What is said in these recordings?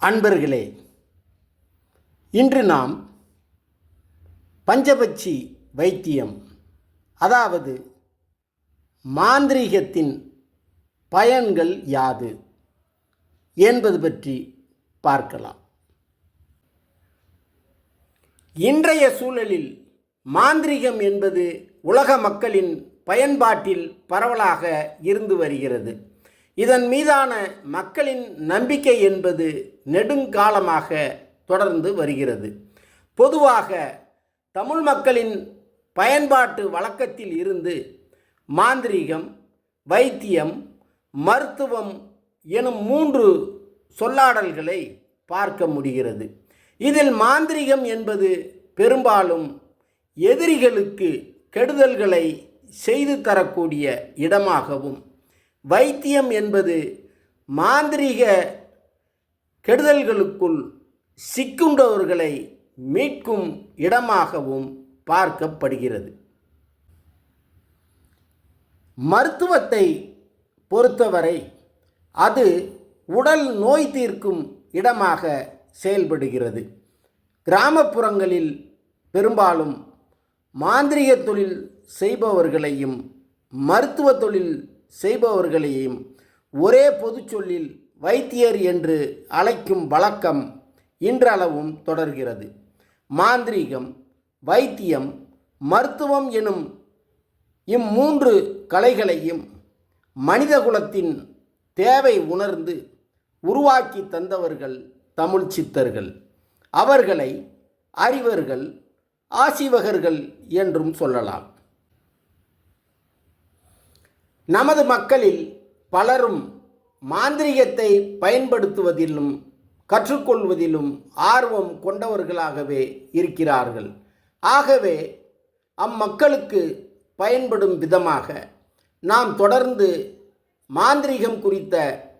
அன்பர்களே, இன்று நாம் பஞ்சபட்சி வைத்தியம், அதாவது மாந்திரீகத்தின் பயன்கள் யாது என்பது பற்றி பார்க்கலாம். இன்றைய சூழலில் மாந்திரீகம் என்பது உலக மக்களின் பயன்பாட்டில் பரவலாக இருந்து வருகிறது. இதன் மீதான மக்களின் நம்பிக்கை என்பது நெடுங்காலமாக தொடர்ந்து வருகிறது. பொதுவாக தமிழ் மக்களின் பயன்பாட்டு வழக்கத்தில் இருந்து மாந்திரீகம், வைத்தியம், மருத்துவம் எனும் 3 சொல்லாடல்களை பார்க்க முடிகிறது. இதில் மாந்திரீகம் என்பது பெரும்பாலும் எதிரிகளுக்கு கெடுதல்களை செய்து தரக்கூடிய இடமாகவும், வைத்தியம் என்பது மாந்திரீக கெடுதல்களுக்குள் சிக்குண்டவர்களை மீட்கும் இடமாகவும் பார்க்கப்படுகிறது. மருத்துவத்தை பொறுத்தவரை அது உடல் நோய் தீர்க்கும் இடமாக செயல்படுகிறது. கிராமப்புறங்களில் பெரும்பாலும் மாந்திரீக தொழில் செய்பவர்களையும் மருத்துவ தொழில் செய்பவர்களையும் ஒரே பொது சொல்லில் வைத்தியர் என்று அழைக்கும் வழக்கம் இன்றளவும் தொடர்கிறது. மாந்திரீகம், வைத்தியம், மருத்துவம் எனும் 3 கலைகளையும் மனிதகுலத்தின் தேவை உணர்ந்து உருவாக்கி தந்தவர்கள் தமிழ் சித்தர்கள். அவர்களை அறிவர்கள், ஆசிவகர்கள் என்றும் சொல்லலாம். நமது மக்களில் பலரும் மாந்திரீகத்தை பயன்படுத்துவதிலும் கற்றுக்கொள்வதிலும் ஆர்வம் கொண்டவர்களாகவே இருக்கிறார்கள். ஆகவே அம்மக்களுக்கு பயன்படும் விதமாக நாம் தொடர்ந்து மாந்திரீகம் குறித்த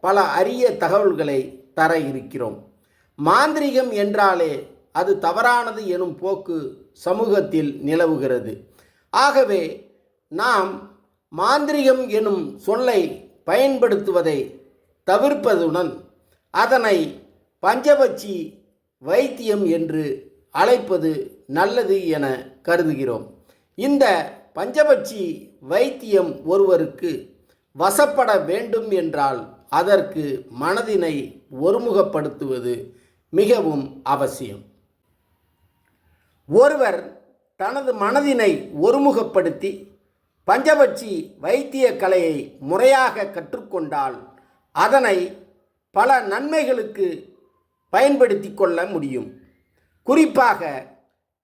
பல அரிய தகவல்களை தர இருக்கிறோம். மாந்திரீகம் என்றாலே அது தவறானது எனும் போக்கு சமூகத்தில் நிலவுகிறது. ஆகவே நாம் மாந்திரீகம் எனும் சொல்லை பயன்படுத்துவதை தவிர்ப்பதுடன் அதனை பஞ்சபட்சி வைத்தியம் என்று அழைப்பது நல்லது என கருதுகிறோம். இந்த பஞ்சபட்சி வைத்தியம் ஒருவருக்கு வசப்பட வேண்டும் என்றால் அதற்கு மனதினை ஒருமுகப்படுத்துவது மிகவும் அவசியம். ஒருவர் தனது மனதினை ஒருமுகப்படுத்தி பஞ்சபட்சி வைத்திய கலையை முறையாக கற்றுக்கொண்டால் அதனை பல நன்மைகளுக்கு பயன்படுத்தி கொள்ள முடியும். குறிப்பாக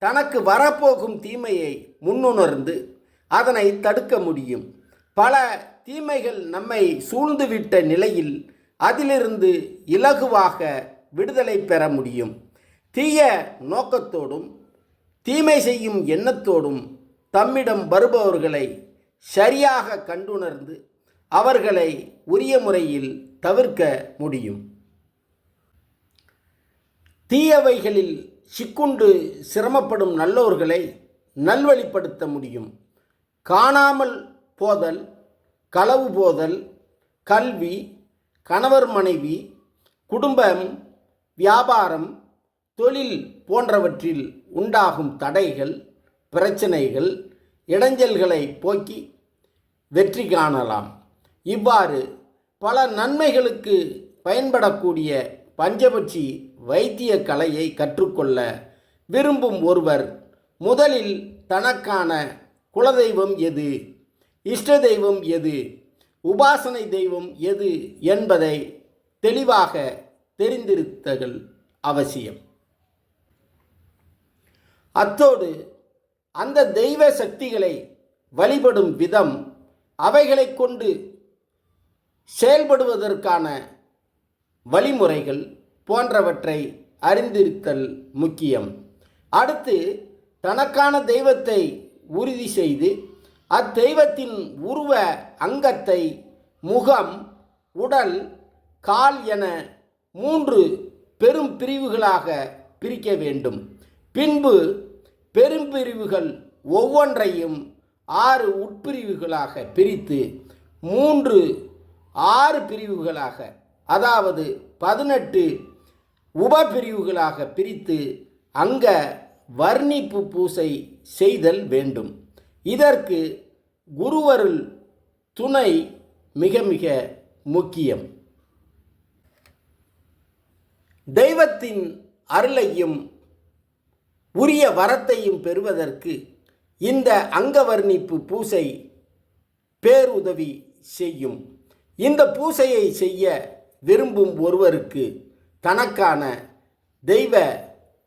தனக்கு வரப்போகும் தீமையை முன்னுணர்ந்து அதனை தடுக்க முடியும். பல தீமைகள் நம்மை சூழ்ந்துவிட்ட நிலையில் அதிலிருந்து இலகுவாக விடுதலை பெற முடியும். தீய நோக்கத்தோடும் தீமை செய்யும் எண்ணத்தோடும் தம்மிடம் வருபவர்களை சரியாக கண்டுணர்ந்து அவர்களை உரிய முறையில் தவிர்க்க முடியும். தீயவைகளில் சிக்குண்டு சிரமப்படும் நல்லோர்களை நல்வழிப்படுத்த முடியும். காணாமல் போதல், களவு போதல், கல்வி, கணவர் மனைவி, குடும்பம், வியாபாரம், தொழில் போன்றவற்றில் உண்டாகும் தடைகள், பிரச்சனைகள், இடைஞ்சல்களை போக்கி வெற்றி காணலாம். இவ்வாறு பல நன்மைகளுக்கு பயன்படக்கூடிய பஞ்சபட்சி வைத்திய கலையை கற்றுக்கொள்ள விரும்பும் ஒருவர் முதலில் தனக்கான குலதெய்வம் எது, இஷ்ட தெய்வம் எது, உபாசனை தெய்வம் எது என்பதை தெளிவாக தெரிந்திருத்தல் அவசியம். அத்தோடு அந்த தெய்வ சக்திகளை வழிபடும் விதம், அவைகளை கொண்டு செயல்படுவதற்கான வழிமுறைகள் போன்றவற்றை அறிந்திருத்தல் முக்கியம். அடுத்து தனக்கான தெய்வத்தை உறுதி செய்து அத்தெய்வத்தின் உருவ அங்கத்தை முகம், உடல், கால் என 3 பெரும் பிரிவுகளாக பிரிக்க வேண்டும். பின்பு பெரும்பிரிவுகள் ஒவ்வொன்றையும் 6 உட்பிரிவுகளாக பிரித்து 6 பிரிவுகளாக, அதாவது 18 உபபிரிவுகளாக பிரித்து அங்க வர்ணிப்பு பூசை செய்தல் வேண்டும். இதற்கு குருவருள் துணை மிக மிக முக்கியம். தெய்வத்தின் அருளையும் உரிய வரத்தையும் பெறுவதற்கு இந்த அங்கவர்ணிப்பு பூசை பேருதவி செய்யும். இந்த பூசையை செய்ய விரும்பும் ஒருவருக்கு தனக்கான தெய்வ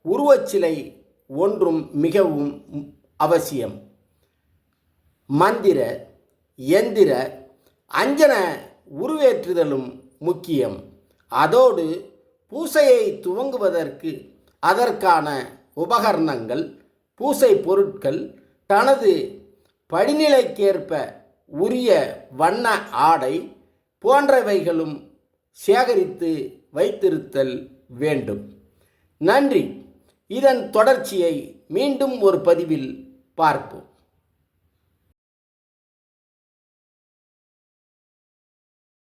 உருவச்சிலை ஒன்றும் மிகவும் அவசியம். மந்திர, எந்திர, அஞ்சன உருவேற்றுதலும் முக்கியம். அதோடு பூசையை துவங்குவதற்கு அதற்கான உபகரணங்கள், பூசை பொருட்கள், தனது படிநிலைக்கேற்ப உரிய வண்ண ஆடை போன்றவைகளும் சேகரித்து வைத்திருத்தல் வேண்டும். நன்றி. இதன் தொடர்ச்சியை மீண்டும் ஒரு பதிவில் பார்ப்போம்.